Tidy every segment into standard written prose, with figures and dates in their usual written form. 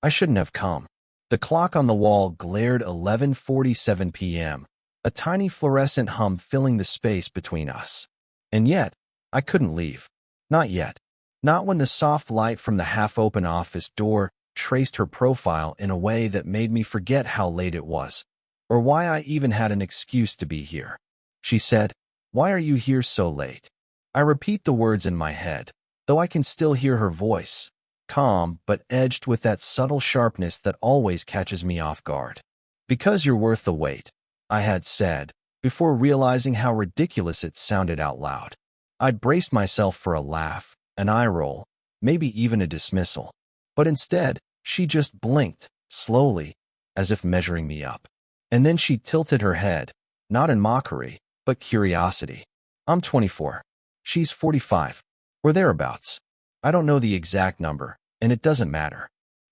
I shouldn't have come. The clock on the wall glared 11:47 p.m., a tiny fluorescent hum filling the space between us. And yet, I couldn't leave. Not yet. Not when the soft light from the half-open office door traced her profile in a way that made me forget how late it was, or why I even had an excuse to be here. She said, "Why are you here so late?" I repeat the words in my head, though I can still hear her voice, calm but edged with that subtle sharpness that always catches me off guard. "Because you're worth the wait," I had said, before realizing how ridiculous it sounded out loud. I'd braced myself for a laugh, an eye roll, maybe even a dismissal. But instead, she just blinked, slowly, as if measuring me up. And then she tilted her head, not in mockery, but curiosity. "I'm 24. She's 45. Or thereabouts. I don't know the exact number, and it doesn't matter.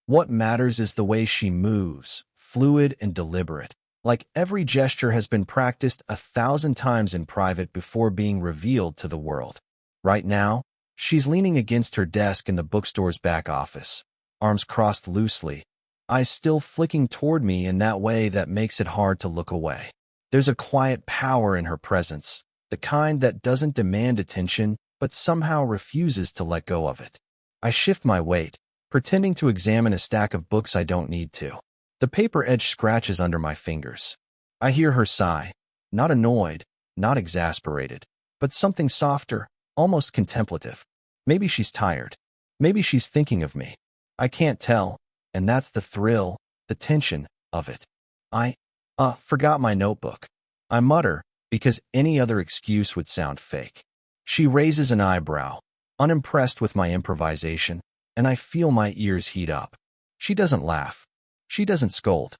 What matters is the way she moves, fluid and deliberate, like every gesture has been practiced 1,000 times in private before being revealed to the world. Right now, she's leaning against her desk in the bookstore's back office, arms crossed loosely, eyes still flicking toward me in that way that makes it hard to look away. There's a quiet power in her presence, the kind that doesn't demand attention but somehow refuses to let go of it. I shift my weight, pretending to examine a stack of books I don't need to. The paper edge scratches under my fingers. I hear her sigh, not annoyed, not exasperated, but something softer, almost contemplative. Maybe she's tired. Maybe she's thinking of me. I can't tell, and that's the thrill, the tension of it. I forgot my notebook. I mutter, because any other excuse would sound fake. She raises an eyebrow, unimpressed with my improvisation, and I feel my ears heat up. She doesn't laugh. She doesn't scold.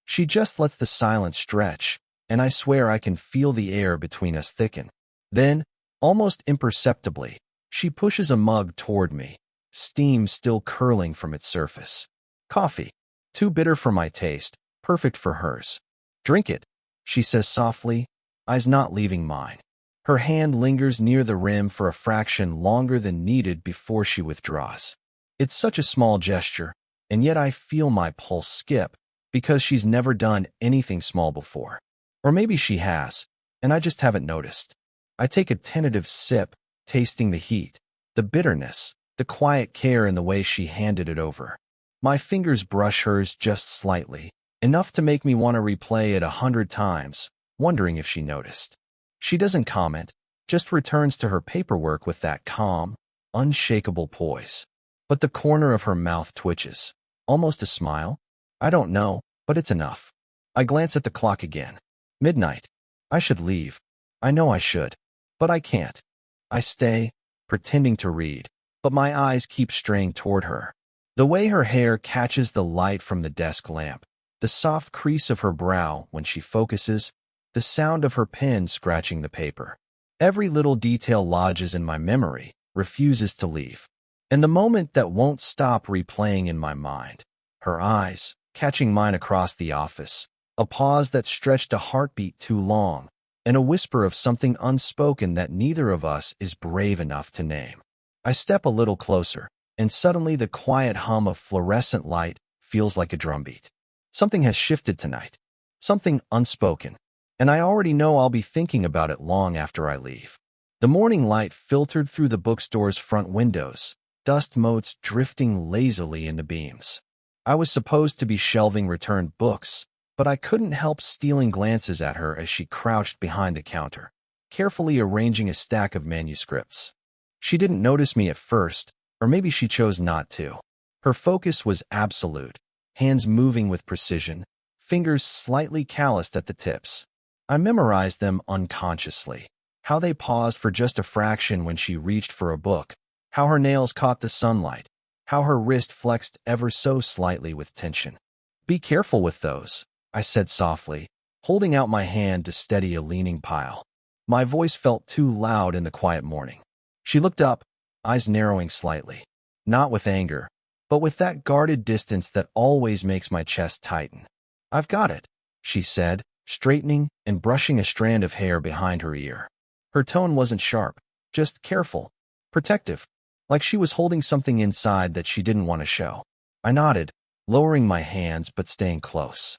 She just lets the silence stretch, and I swear I can feel the air between us thicken. Then, almost imperceptibly, she pushes a mug toward me, steam still curling from its surface. "Coffee. Too bitter for my taste, perfect for hers." "Drink it," she says softly, eyes not leaving mine. Her hand lingers near the rim for a fraction longer than needed before she withdraws. It's such a small gesture, and yet I feel my pulse skip, because she's never done anything small before. Or maybe she has, and I just haven't noticed. I take a tentative sip, tasting the heat, the bitterness, the quiet care in the way she handed it over. My fingers brush hers just slightly, enough to make me want to replay it 100 times, wondering if she noticed. She doesn't comment, just returns to her paperwork with that calm, unshakable poise. But the corner of her mouth twitches. Almost a smile? I don't know, but it's enough. I glance at the clock again. Midnight. I should leave. I know I should. But I can't. I stay, pretending to read, but my eyes keep straying toward her. The way her hair catches the light from the desk lamp, the soft crease of her brow when she focuses, the sound of her pen scratching the paper. Every little detail lodges in my memory, refuses to leave. And the moment that won't stop replaying in my mind, her eyes, catching mine across the office, a pause that stretched a heartbeat too long, and a whisper of something unspoken that neither of us is brave enough to name. I step a little closer, and suddenly the quiet hum of fluorescent light feels like a drumbeat. Something has shifted tonight. Something unspoken. And I already know I'll be thinking about it long after I leave. The morning light filtered through the bookstore's front windows, dust motes drifting lazily in the beams. I was supposed to be shelving returned books, but I couldn't help stealing glances at her as she crouched behind the counter, carefully arranging a stack of manuscripts. She didn't notice me at first, or maybe she chose not to. Her focus was absolute, hands moving with precision, fingers slightly calloused at the tips. I memorized them unconsciously. How they paused for just a fraction when she reached for a book, how her nails caught the sunlight, how her wrist flexed ever so slightly with tension. "Be careful with those," I said softly, holding out my hand to steady a leaning pile. My voice felt too loud in the quiet morning. She looked up, eyes narrowing slightly. Not with anger, but with that guarded distance that always makes my chest tighten. "I've got it," she said, straightening and brushing a strand of hair behind her ear. Her tone wasn't sharp, just careful, protective, like she was holding something inside that she didn't want to show. I nodded, lowering my hands but staying close.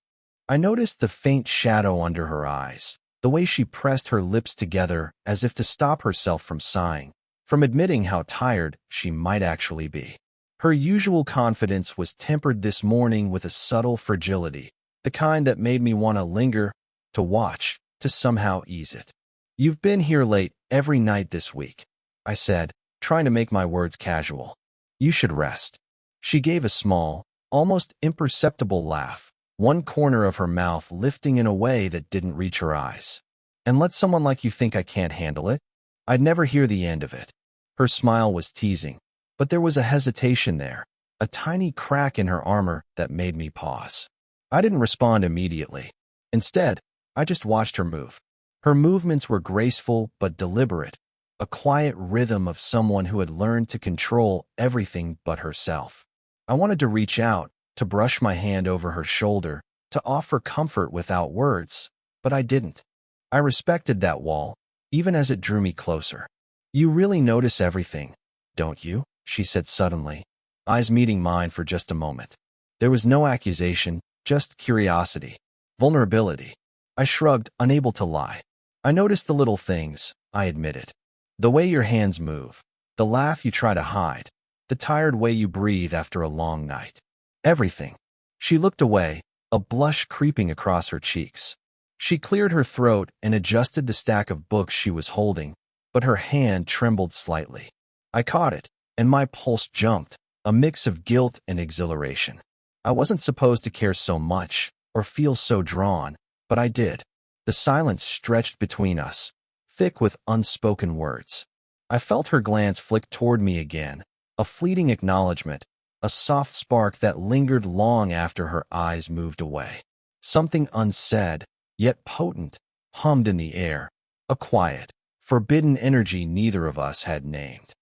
I noticed the faint shadow under her eyes, the way she pressed her lips together as if to stop herself from sighing, from admitting how tired she might actually be. Her usual confidence was tempered this morning with a subtle fragility, the kind that made me want to linger, to watch, to somehow ease it. "You've been here late every night this week," I said, trying to make my words casual. "You should rest." She gave a small, almost imperceptible laugh, one corner of her mouth lifting in a way that didn't reach her eyes. "And let someone like you think I can't handle it? I'd never hear the end of it." Her smile was teasing, but there was a hesitation there, a tiny crack in her armor that made me pause. I didn't respond immediately. Instead, I just watched her move. Her movements were graceful but deliberate, a quiet rhythm of someone who had learned to control everything but herself. I wanted to reach out, to brush my hand over her shoulder, to offer comfort without words, but I didn't. I respected that wall, even as it drew me closer. "You really notice everything, don't you?" she said suddenly, eyes meeting mine for just a moment. There was no accusation, just curiosity, vulnerability. I shrugged, unable to lie. "I noticed the little things," I admitted. "The way your hands move, the laugh you try to hide, the tired way you breathe after a long night. Everything." She looked away, a blush creeping across her cheeks. She cleared her throat and adjusted the stack of books she was holding, but her hand trembled slightly. I caught it, and my pulse jumped, a mix of guilt and exhilaration. I wasn't supposed to care so much, or feel so drawn, but I did. The silence stretched between us, thick with unspoken words. I felt her glance flick toward me again, a fleeting acknowledgement, a soft spark that lingered long after her eyes moved away. Something unsaid, yet potent, hummed in the air, a quiet, forbidden energy neither of us had named.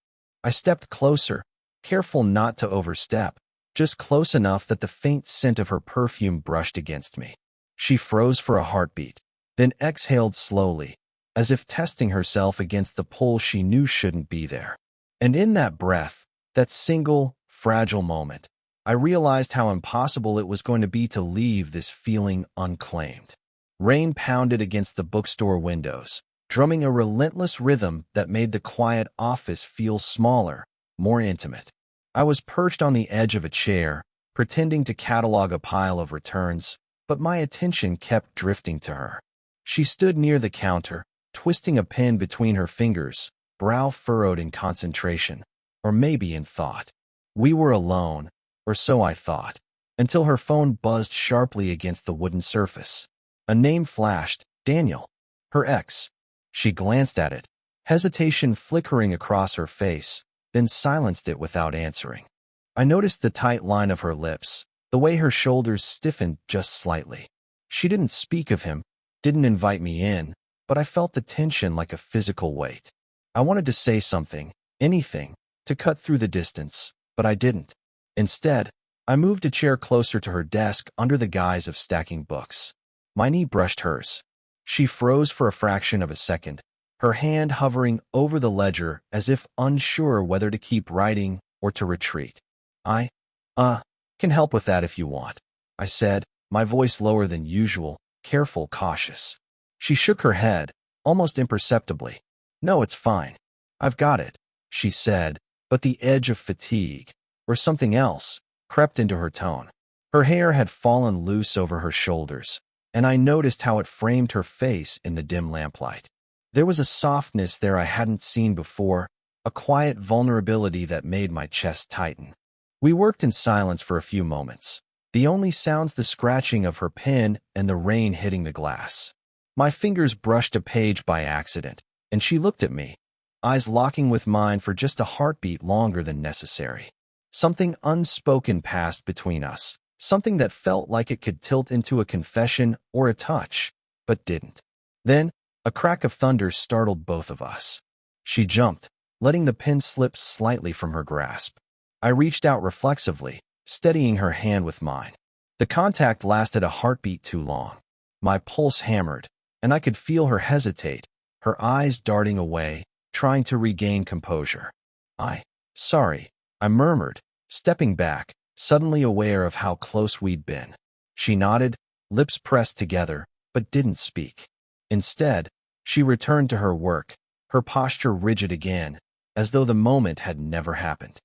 I stepped closer, careful not to overstep, just close enough that the faint scent of her perfume brushed against me. She froze for a heartbeat, then exhaled slowly, as if testing herself against the pull she knew shouldn't be there. And in that breath, that single, fragile moment, I realized how impossible it was going to be to leave this feeling unclaimed. Rain pounded against the bookstore windows, drumming a relentless rhythm that made the quiet office feel smaller, more intimate. I was perched on the edge of a chair, pretending to catalog a pile of returns, but my attention kept drifting to her. She stood near the counter, twisting a pen between her fingers, brow furrowed in concentration, or maybe in thought. We were alone, or so I thought, until her phone buzzed sharply against the wooden surface. A name flashed, Daniel, her ex. She glanced at it, hesitation flickering across her face, then silenced it without answering. I noticed the tight line of her lips, the way her shoulders stiffened just slightly. She didn't speak of him, didn't invite me in, but I felt the tension like a physical weight. I wanted to say something, anything, to cut through the distance, but I didn't. Instead, I moved a chair closer to her desk under the guise of stacking books. My knee brushed hers. She froze for a fraction of a second, her hand hovering over the ledger as if unsure whether to keep writing or to retreat. "I, can help with that if you want," I said, my voice lower than usual, careful, cautious. She shook her head, almost imperceptibly. "No, it's fine. I've got it," she said, but the edge of fatigue, or something else, crept into her tone. Her hair had fallen loose over her shoulders, and I noticed how it framed her face in the dim lamplight. There was a softness there I hadn't seen before, a quiet vulnerability that made my chest tighten. We worked in silence for a few moments, the only sounds the scratching of her pen and the rain hitting the glass. My fingers brushed a page by accident, and she looked at me, eyes locking with mine for just a heartbeat longer than necessary. Something unspoken passed between us, something that felt like it could tilt into a confession or a touch, but didn't. Then, a crack of thunder startled both of us. She jumped, letting the pen slip slightly from her grasp. I reached out reflexively, steadying her hand with mine. The contact lasted a heartbeat too long. My pulse hammered, and I could feel her hesitate, her eyes darting away, trying to regain composure. Sorry, I murmured, stepping back, suddenly aware of how close we'd been. She nodded, lips pressed together, but didn't speak. Instead, she returned to her work, her posture rigid again, as though the moment had never happened.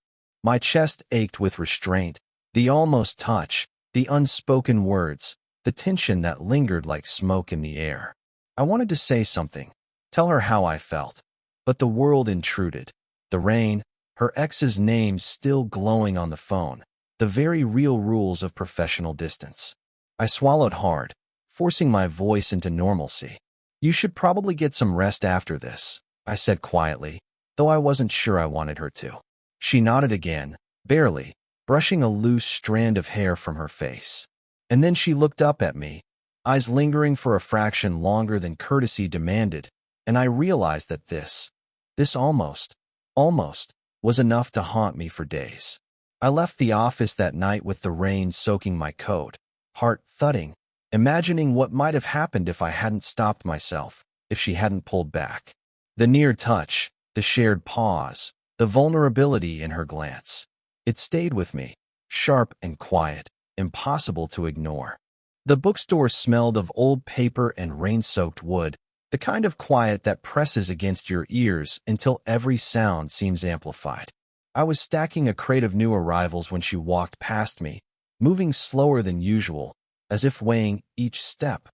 My chest ached with restraint, the almost touch, the unspoken words, the tension that lingered like smoke in the air. I wanted to say something, tell her how I felt, but the world intruded. The rain, her ex's name still glowing on the phone, the very real rules of professional distance. I swallowed hard, forcing my voice into normalcy. You should probably get some rest after this, I said quietly, though I wasn't sure I wanted her to. She nodded again, barely, brushing a loose strand of hair from her face. And then she looked up at me, eyes lingering for a fraction longer than courtesy demanded, and I realized that this almost, was enough to haunt me for days. I left the office that night with the rain soaking my coat, heart thudding, imagining what might have happened if I hadn't stopped myself, if she hadn't pulled back. The near touch, the shared pause, the vulnerability in her glance. It stayed with me, sharp and quiet, impossible to ignore. The bookstore smelled of old paper and rain-soaked wood, the kind of quiet that presses against your ears until every sound seems amplified. I was stacking a crate of new arrivals when she walked past me, moving slower than usual, as if weighing each step.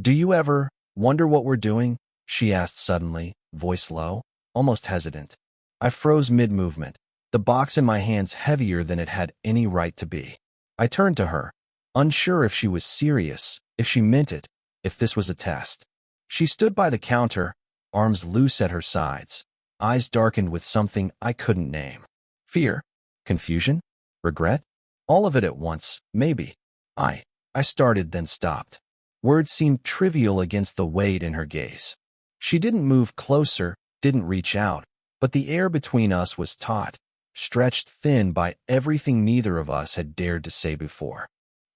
"Do you ever wonder what we're doing?" she asked suddenly, voice low, almost hesitant. I froze mid-movement, the box in my hands heavier than it had any right to be. I turned to her, unsure if she was serious, if she meant it, if this was a test. She stood by the counter, arms loose at her sides, eyes darkened with something I couldn't name. Fear? Confusion? Regret? All of it at once, maybe. I started, then stopped. Words seemed trivial against the weight in her gaze. She didn't move closer, didn't reach out, but the air between us was taut, stretched thin by everything neither of us had dared to say before.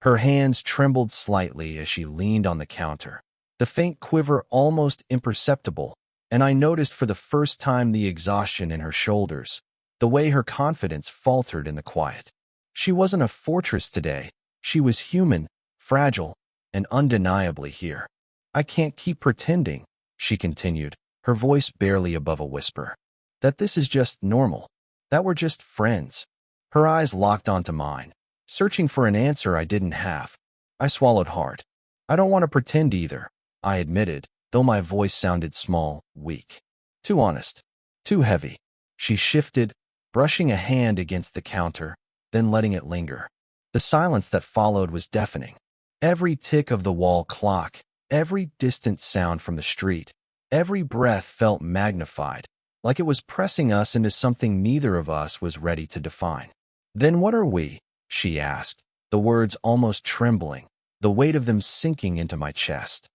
Her hands trembled slightly as she leaned on the counter, the faint quiver almost imperceptible, and I noticed for the first time the exhaustion in her shoulders, the way her confidence faltered in the quiet. She wasn't a fortress today. She was human, fragile, and undeniably here. "I can't keep pretending," she continued, her voice barely above a whisper, "that this is just normal, that we're just friends." Her eyes locked onto mine, searching for an answer I didn't have. I swallowed hard. "I don't want to pretend either," I admitted, though my voice sounded small, weak. Too honest. Too heavy. She shifted, brushing a hand against the counter, then letting it linger. The silence that followed was deafening. Every tick of the wall clock, every distant sound from the street, every breath felt magnified, like it was pressing us into something neither of us was ready to define. "Then what are we?" she asked, the words almost trembling, the weight of them sinking into my chest.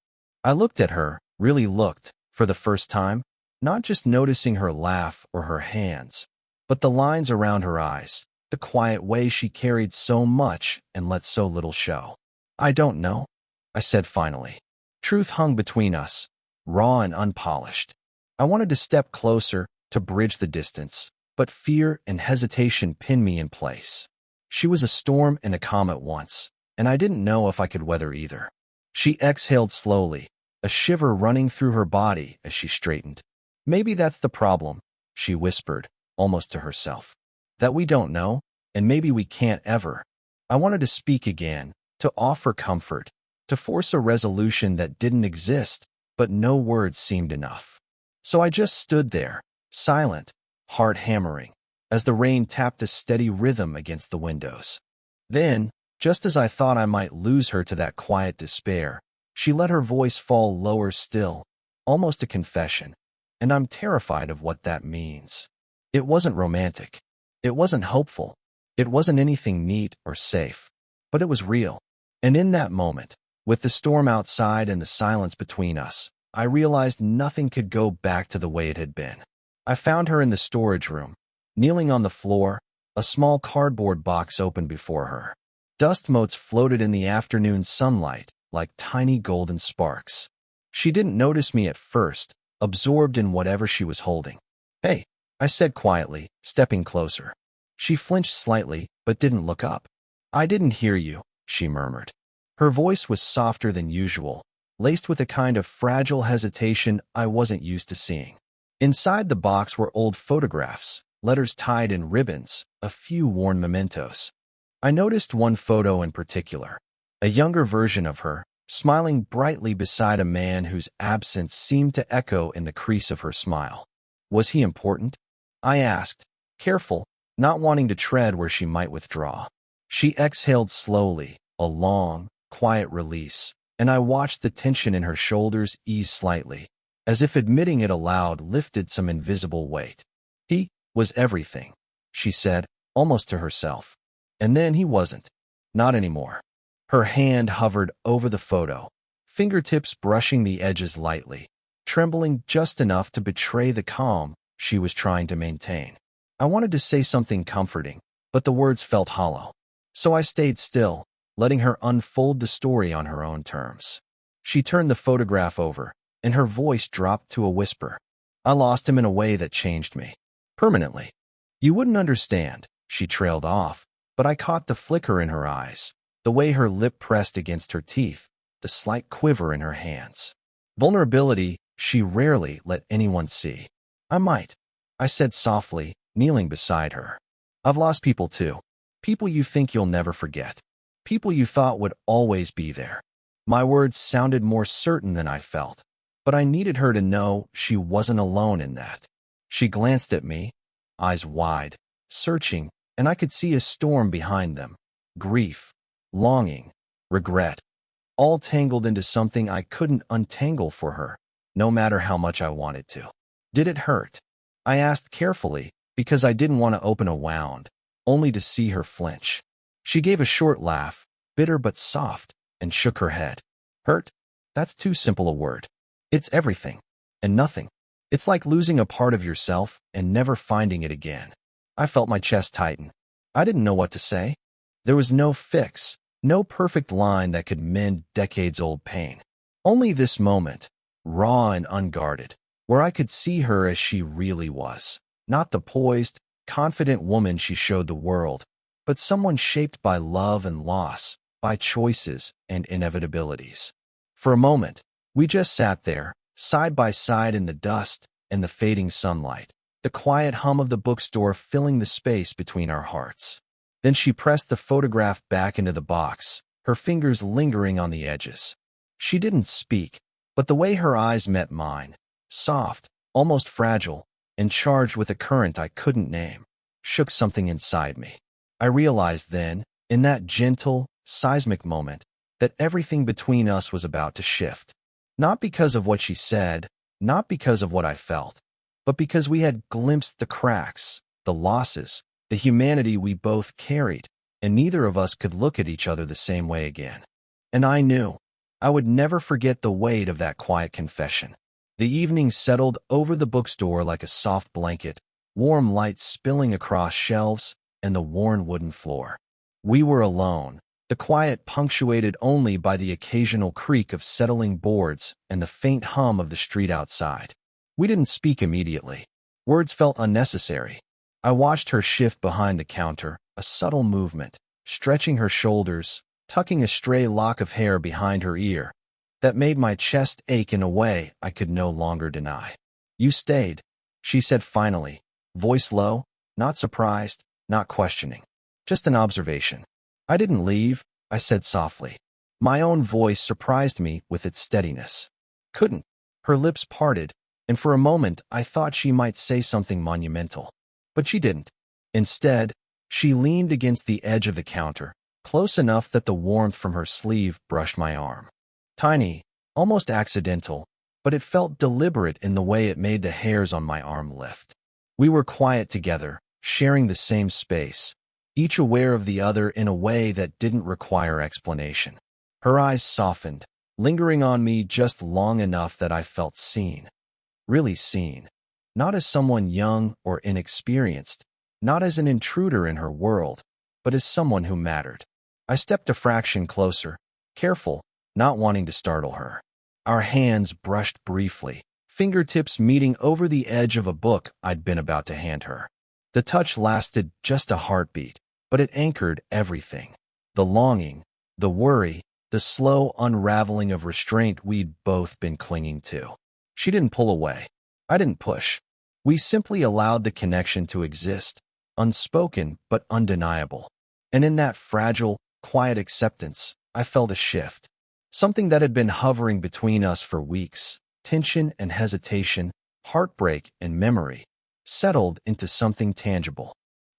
I looked at her, really looked, for the first time, not just noticing her laugh or her hands, but the lines around her eyes, the quiet way she carried so much and let so little show. "I don't know," I said finally. Truth hung between us, raw and unpolished. I wanted to step closer, to bridge the distance, but fear and hesitation pinned me in place. She was a storm and a calm at once, and I didn't know if I could weather either. She exhaled slowly, a shiver running through her body as she straightened. "Maybe that's the problem," she whispered, almost to herself. "That we don't know, and maybe we can't ever." I wanted to speak again, to offer comfort, to force a resolution that didn't exist, but no words seemed enough. So I just stood there, silent, heart hammering, as the rain tapped a steady rhythm against the windows. Then, just as I thought I might lose her to that quiet despair, she let her voice fall lower still, almost a confession, and I'm terrified of what that means. It wasn't romantic. It wasn't hopeful. It wasn't anything neat or safe. But it was real. And in that moment, with the storm outside and the silence between us, I realized nothing could go back to the way it had been. I found her in the storage room, kneeling on the floor, a small cardboard box open before her. Dust motes floated in the afternoon sunlight like tiny golden sparks. She didn't notice me at first, absorbed in whatever she was holding. "Hey," I said quietly, stepping closer. She flinched slightly, but didn't look up. I didn't hear you, she murmured. Her voice was softer than usual, laced with a kind of fragile hesitation I wasn't used to seeing. Inside the box were old photographs, letters tied in ribbons, a few worn mementos. I noticed one photo in particular, a younger version of her, smiling brightly beside a man whose absence seemed to echo in the crease of her smile. Was he important? I asked, careful, not wanting to tread where she might withdraw. She exhaled slowly, a long, quiet release, and I watched the tension in her shoulders ease slightly, as if admitting it aloud lifted some invisible weight. He was everything, she said, almost to herself. And then he wasn't. Not anymore. Her hand hovered over the photo, fingertips brushing the edges lightly, trembling just enough to betray the calm she was trying to maintain. I wanted to say something comforting, but the words felt hollow. So I stayed still, letting her unfold the story on her own terms. She turned the photograph over, and her voice dropped to a whisper. I lost him in a way that changed me. Permanently. You wouldn't understand, she trailed off, but I caught the flicker in her eyes, the way her lip pressed against her teeth, the slight quiver in her hands. Vulnerability she rarely let anyone see. I might, I said softly, kneeling beside her. I've lost people too. People you think you'll never forget. People you thought would always be there. My words sounded more certain than I felt, but I needed her to know she wasn't alone in that. She glanced at me, eyes wide, searching, and I could see a storm behind them. Grief, longing, regret, all tangled into something I couldn't untangle for her, no matter how much I wanted to. Did it hurt? I asked carefully, because I didn't want to open a wound, only to see her flinch. She gave a short laugh, bitter but soft, and shook her head. Hurt? That's too simple a word. It's everything, and nothing. It's like losing a part of yourself and never finding it again. I felt my chest tighten. I didn't know what to say. There was no fix, no perfect line that could mend decades-old pain. Only this moment, raw and unguarded, where I could see her as she really was. Not the poised, confident woman she showed the world, but someone shaped by love and loss, by choices and inevitabilities. For a moment, we just sat there, side by side in the dust and the fading sunlight, the quiet hum of the bookstore filling the space between our hearts. Then she pressed the photograph back into the box, her fingers lingering on the edges. She didn't speak, but the way her eyes met mine, soft, almost fragile, and charged with a current I couldn't name, shook something inside me. I realized then, in that gentle, seismic moment, that everything between us was about to shift. Not because of what she said, not because of what I felt, but because we had glimpsed the cracks, the losses, the humanity we both carried, and neither of us could look at each other the same way again. And I knew I would never forget the weight of that quiet confession. The evening settled over the bookstore like a soft blanket, warm light spilling across shelves and the worn wooden floor. We were alone, the quiet punctuated only by the occasional creak of settling boards and the faint hum of the street outside. We didn't speak immediately. Words felt unnecessary. I watched her shift behind the counter, a subtle movement, stretching her shoulders, tucking a stray lock of hair behind her ear, that made my chest ache in a way I could no longer deny. You stayed, she said finally, voice low, not surprised, not questioning, just an observation. I didn't leave, I said softly. My own voice surprised me with its steadiness. Couldn't. Her lips parted, and for a moment I thought she might say something monumental. But she didn't. Instead, she leaned against the edge of the counter, close enough that the warmth from her sleeve brushed my arm. Tiny, almost accidental, but it felt deliberate in the way it made the hairs on my arm lift. We were quiet together, sharing the same space, each aware of the other in a way that didn't require explanation. Her eyes softened, lingering on me just long enough that I felt seen. Really seen. Not as someone young or inexperienced, not as an intruder in her world, but as someone who mattered. I stepped a fraction closer, careful, not wanting to startle her. Our hands brushed briefly, fingertips meeting over the edge of a book I'd been about to hand her. The touch lasted just a heartbeat, but it anchored everything. The longing, the worry, the slow unraveling of restraint we'd both been clinging to. She didn't pull away. I didn't push. We simply allowed the connection to exist, unspoken but undeniable. And in that fragile, quiet acceptance, I felt a shift. Something that had been hovering between us for weeks, tension and hesitation, heartbreak and memory, settled into something tangible.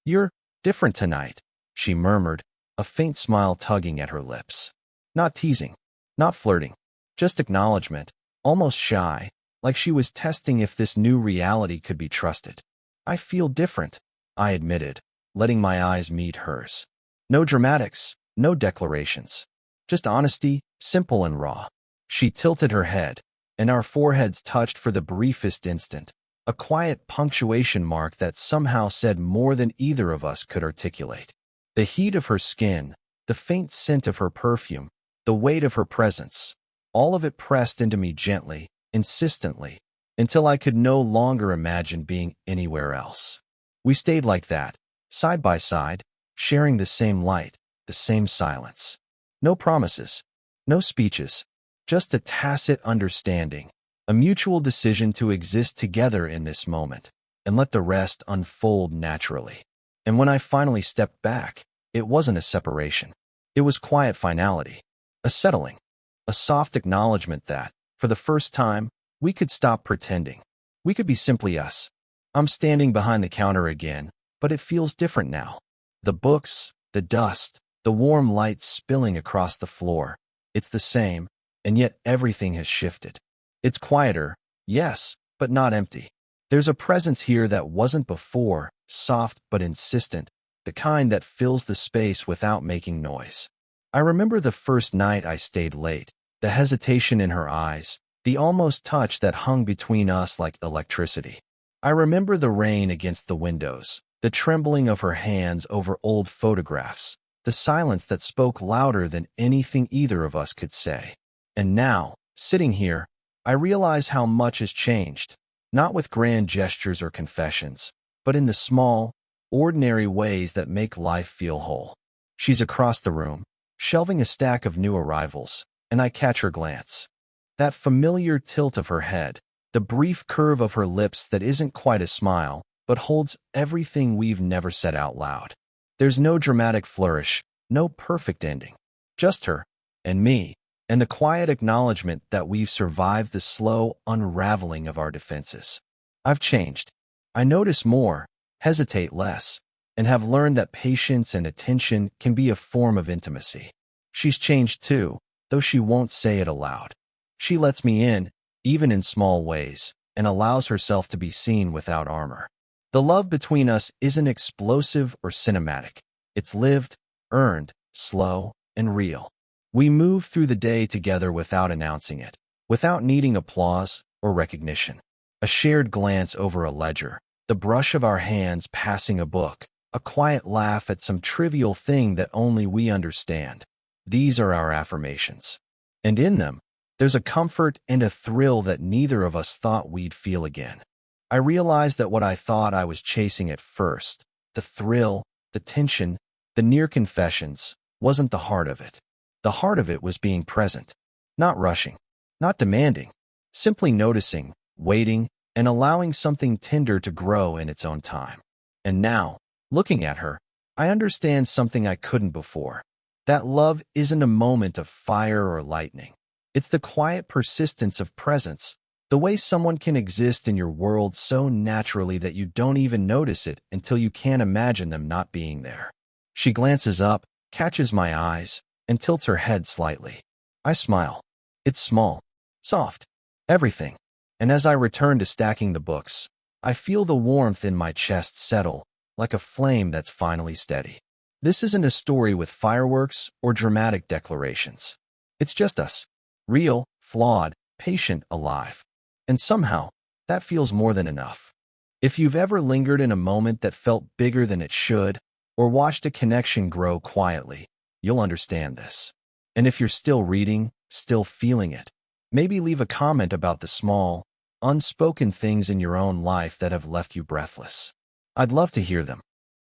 "You're different tonight," she murmured, a faint smile tugging at her lips. Not teasing, not flirting, just acknowledgement, almost shy, like she was testing if this new reality could be trusted. "I feel different," I admitted, letting my eyes meet hers. No dramatics, no declarations. Just honesty, simple and raw. She tilted her head, and our foreheads touched for the briefest instant, a quiet punctuation mark that somehow said more than either of us could articulate. The heat of her skin, the faint scent of her perfume, the weight of her presence, all of it pressed into me gently, insistently, until I could no longer imagine being anywhere else. We stayed like that, side by side, sharing the same light, the same silence. No promises, no speeches, just a tacit understanding, a mutual decision to exist together in this moment, and let the rest unfold naturally. And when I finally stepped back, it wasn't a separation. It was quiet finality, a settling, a soft acknowledgement that, for the first time, we could stop pretending. We could be simply us. I'm standing behind the counter again, but it feels different now. The books, the dust, the warm light spilling across the floor. It's the same, and yet everything has shifted. It's quieter, yes, but not empty. There's a presence here that wasn't before, soft but insistent, the kind that fills the space without making noise. I remember the first night I stayed late, the hesitation in her eyes, the almost touch that hung between us like electricity. I remember the rain against the windows, the trembling of her hands over old photographs, the silence that spoke louder than anything either of us could say. And now, sitting here, I realize how much has changed, not with grand gestures or confessions, but in the small, ordinary ways that make life feel whole. She's across the room, shelving a stack of new arrivals, and I catch her glance. That familiar tilt of her head, the brief curve of her lips that isn't quite a smile, but holds everything we've never said out loud. There's no dramatic flourish, no perfect ending. Just her, and me, and the quiet acknowledgement that we've survived the slow unraveling of our defenses. I've changed. I notice more, hesitate less, and have learned that patience and attention can be a form of intimacy. She's changed too, though she won't say it aloud. She lets me in, even in small ways, and allows herself to be seen without armor. The love between us isn't explosive or cinematic. It's lived, earned, slow, and real. We move through the day together without announcing it, without needing applause or recognition. A shared glance over a ledger, the brush of our hands passing a book, a quiet laugh at some trivial thing that only we understand. These are our affirmations. And in them, there's a comfort and a thrill that neither of us thought we'd feel again. I realized that what I thought I was chasing at first, the thrill, the tension, the near confessions, wasn't the heart of it. The heart of it was being present, not rushing, not demanding, simply noticing, waiting, and allowing something tender to grow in its own time. And now, looking at her, I understand something I couldn't before. That love isn't a moment of fire or lightning. It's the quiet persistence of presence, the way someone can exist in your world so naturally that you don't even notice it until you can't imagine them not being there. She glances up, catches my eyes, and tilts her head slightly. I smile. It's small, soft, everything. And as I return to stacking the books, I feel the warmth in my chest settle, like a flame that's finally steady. This isn't a story with fireworks or dramatic declarations. It's just us. Real, flawed, patient, alive. And somehow, that feels more than enough. If you've ever lingered in a moment that felt bigger than it should, or watched a connection grow quietly, you'll understand this. And if you're still reading, still feeling it, maybe leave a comment about the small, unspoken things in your own life that have left you breathless. I'd love to hear them.